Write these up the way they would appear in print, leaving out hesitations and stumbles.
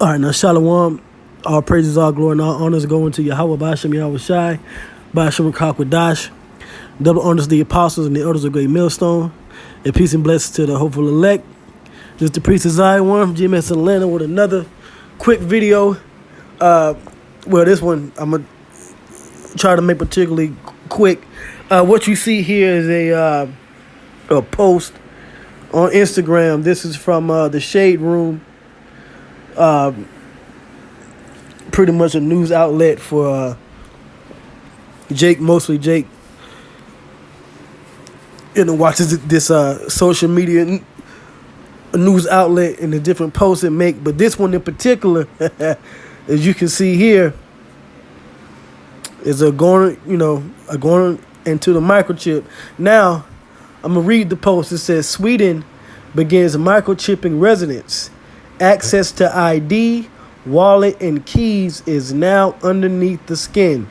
All right, now Shalom. All praises, all glory, and all honors go into Yahweh Bashem Yahweh Shai, Bashem Kakwadash. Double honors to the apostles and the elders of Great Millstone. And peace and blessings to the hopeful elect. This is the priest of Zion from GMS Atlanta with another quick video. Well, this one I'm going to try to make particularly quick. What you see here is a post on Instagram. This is from the Shade Room. Pretty much a news outlet for Jake, mostly Jake, watches this social media news outlet and the different posts it make. But this one in particular, as you can see here, is going into the microchip. Now, I'm gonna read the post. It says Sweden begins microchipping residents. Access to ID, wallet, and keys is now underneath the skin.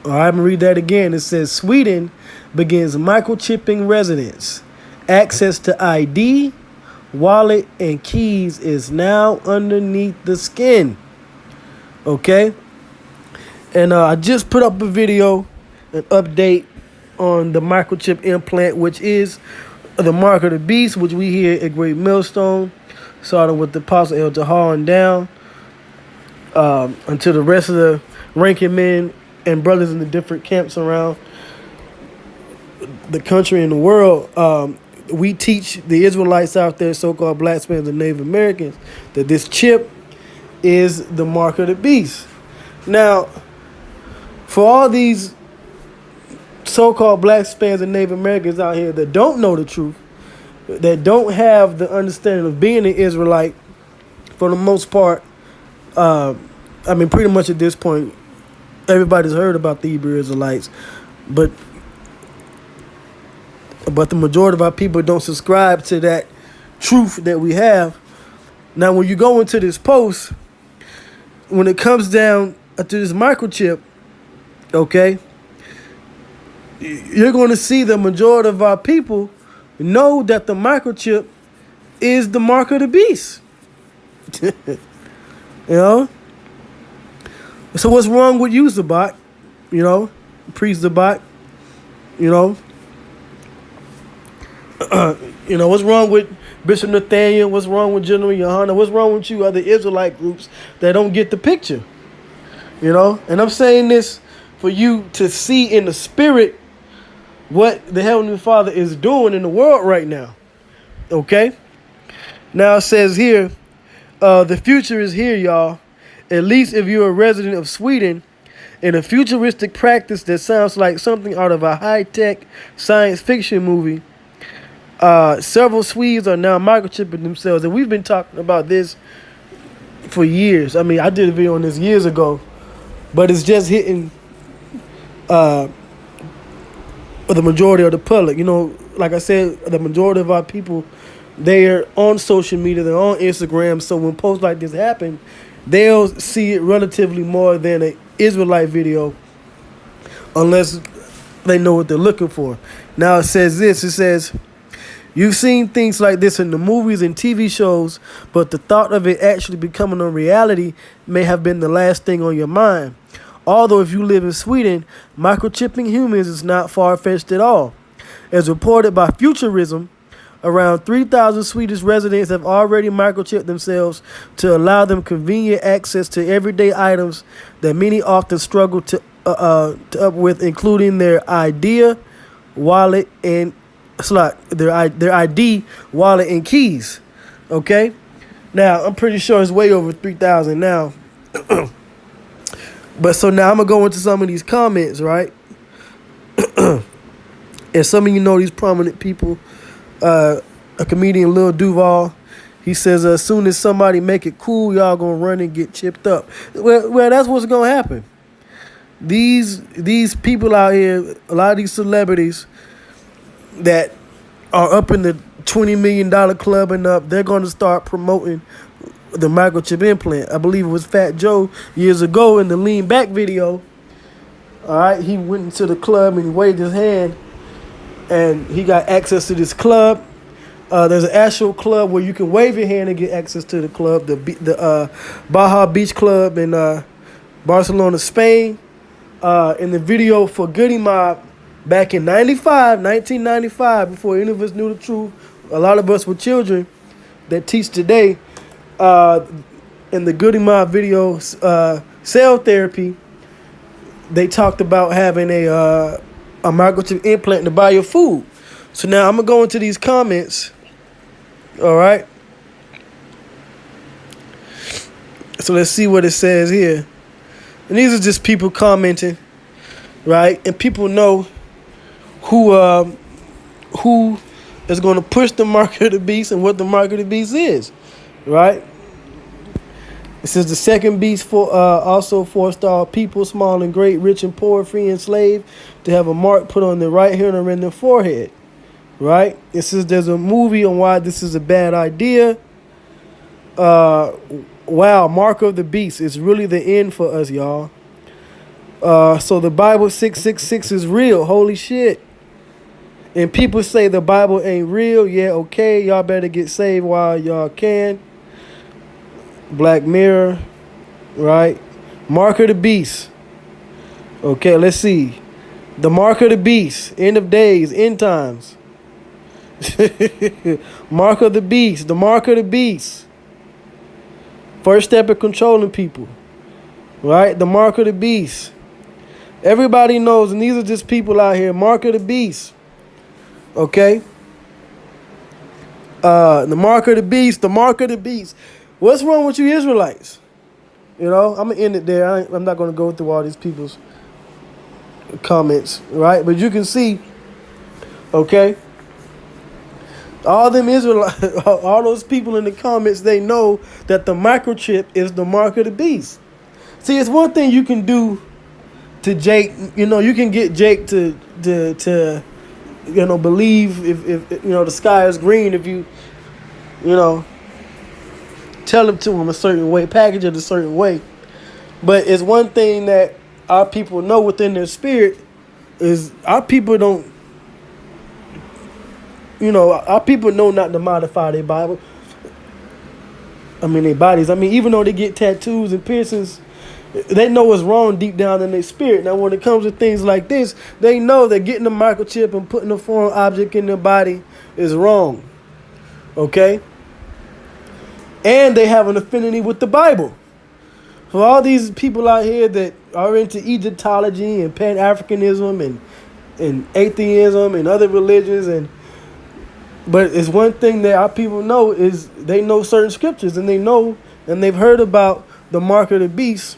All right, I'm going to read that again. It says Sweden begins microchipping residents. Access to ID, wallet, and keys is now underneath the skin. Okay? And I just put up a video, an update on the microchip implant, which is the mark of the beast, which we hear at Great Millstone, starting with the Apostle El Jahar and down until the rest of the ranking men and brothers in the different camps around the country and the world. We teach the Israelites out there, so-called blacks, Spaniards, and Native Americans, that this chip is the mark of the beast. Now, for all these so-called blacks, Spaniards, and Native Americans out here that don't know the truth, that don't have the understanding of being an Israelite, for the most part, pretty much at this point, everybody's heard about the Hebrew Israelites, but the majority of our people don't subscribe to that truth that we have. Now, when you go into this post, when it comes down to this microchip, okay, you're going to see the majority of our people know that the microchip is the mark of the beast. So what's wrong with you, Zabak? Priest Zabak? What's wrong with Bishop Nathaniel? What's wrong with General Yohana? What's wrong with you other Israelite groups that don't get the picture? And I'm saying this for you to see in the spirit what the Heavenly Father is doing in the world right now. Okay? Now it says here, the future is here, y'all. At least if you're a resident of Sweden, in a futuristic practice that sounds like something out of a high-tech science fiction movie, several Swedes are now microchipping themselves. And we've been talking about this for years. I did a video on this years ago, but it's just hitting the majority of the public. Like I said, the majority of our people, they're on social media, they're on Instagram, so when posts like this happen, they'll see it relatively more than an Israelite video, unless they know what they're looking for. Now it says this, it says, you've seen things like this in the movies and TV shows, but the thought of it actually becoming a reality may have been the last thing on your mind. Although if you live in Sweden, microchipping humans is not far-fetched at all. As reported by Futurism, around 3,000 Swedish residents have already microchipped themselves to allow them convenient access to everyday items that many often struggle to up with, including their ID, wallet, and their ID, wallet, and keys. Okay? Now, I'm pretty sure it's way over 3,000 now. But so now I'm going to go into some of these comments, right? And some of you know these prominent people. A comedian, Lil Duval, he says, as soon as somebody make it cool, y'all going to run and get chipped up. Well, that's what's going to happen. These people out here, a lot of these celebrities that are up in the $20 million club and up, they're going to start promoting the microchip implant. I believe it was Fat Joe years ago in the Lean Back video. All right, he went into the club and he waved his hand and he got access to this club. There's an actual club where you can wave your hand and get access to the club, the Baja Beach Club in Barcelona, Spain. In the video for Goody Mob back in 1995, before any of us knew the truth, a lot of us were children that teach today. In the Goody Mob video, cell therapy, they talked about having a microchip implant to buy your food. So now I'm going to go into these comments. All right. So let's see what it says here. And these are just people commenting, right? And people know who is going to push the mark of the beast and what the mark of the beast is, right? It says the second beast also forced all people, small and great, rich and poor, free and slave, to have a mark put on their right hand or in their forehead. Right? It says there's a movie on why this is a bad idea. Wow, mark of the beast is really the end for us, y'all. So the Bible 666 is real. Holy shit. And people say the Bible ain't real. Yeah, okay. Y'all better get saved while y'all can. Black Mirror. Right? Mark of the beast. Okay, let's see. The mark of the beast. End of days. End times. Mark of the beast. The mark of the beast. First step of controlling people. Right? The mark of the beast. Everybody knows, and these are just people out here. Mark of the beast. Okay? The mark of the beast. The mark of the beast. What's wrong with you Israelites? You know, I'm going to end it there. I'm not going to go through all these people's comments. Right? But you can see, okay? All them Israelites, all those people in the comments, they know that the microchip is the mark of the beast. See, it's one thing you can do to Jake. You know, you can get Jake to believe if the sky is green if you tell him to him a certain way, package it a certain way. But it's one thing that our people know within their spirit is our people don't. Our people know not to modify their Bible. Their bodies. Even though they get tattoos and piercings, they know what's wrong deep down in their spirit. Now, when it comes to things like this, they know that getting a microchip and putting a foreign object in their body is wrong. Okay? And they have an affinity with the Bible. For all these people out here that are into Egyptology and Pan-Africanism and atheism and other religions but it's one thing that our people know is they know certain scriptures and they know and they've heard about the mark of the beast.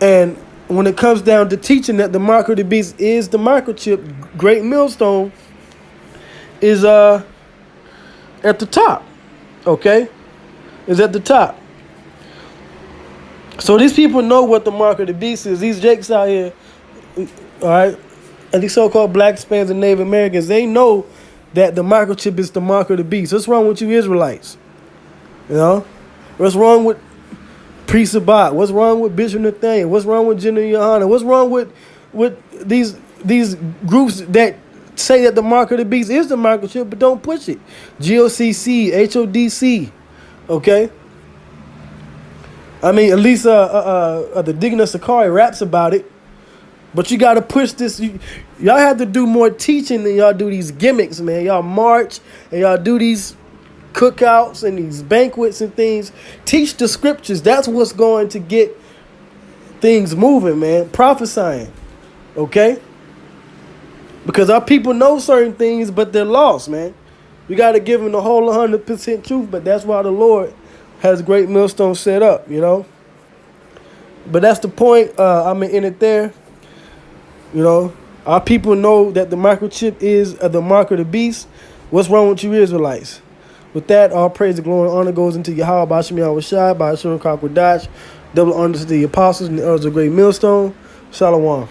And when it comes down to teaching that the mark of the beast is the microchip, Great Millstone is at the top. Okay? Is at the top. So these people know what the mark of the beast is. These jakes out here, all right, and these so-called black Hispanics and Native Americans, they know that the microchip is the mark of the beast. What's wrong with you Israelites? What's wrong with Priest Sabat? What's wrong with Bishop Nathaniel? What's wrong with General Yohana? What's wrong with these groups that say that the mark of the beast is the microchip but don't push it? GOCC, HODC, okay? At least the Digna Sakari raps about it. But you got to push this. Y'all have to do more teaching than y'all do these gimmicks, man. Y'all march and y'all do these cookouts and these banquets and things. Teach the scriptures. That's what's going to get things moving, man. Prophesying, okay? Because our people know certain things, but they're lost, man. You got to give them the whole 100% truth, but that's why the Lord has Great Millstone set up, But that's the point. I'm going to end it there. Our people know that the microchip is the mark of the beast. What's wrong with you Israelites? With that, all praise, the glory, and honor goes into Yahweh, Basham Yahweh Shai, by Ashurim Kakwadash. Double honor to the apostles and the elders of Great Millstone. Shalom.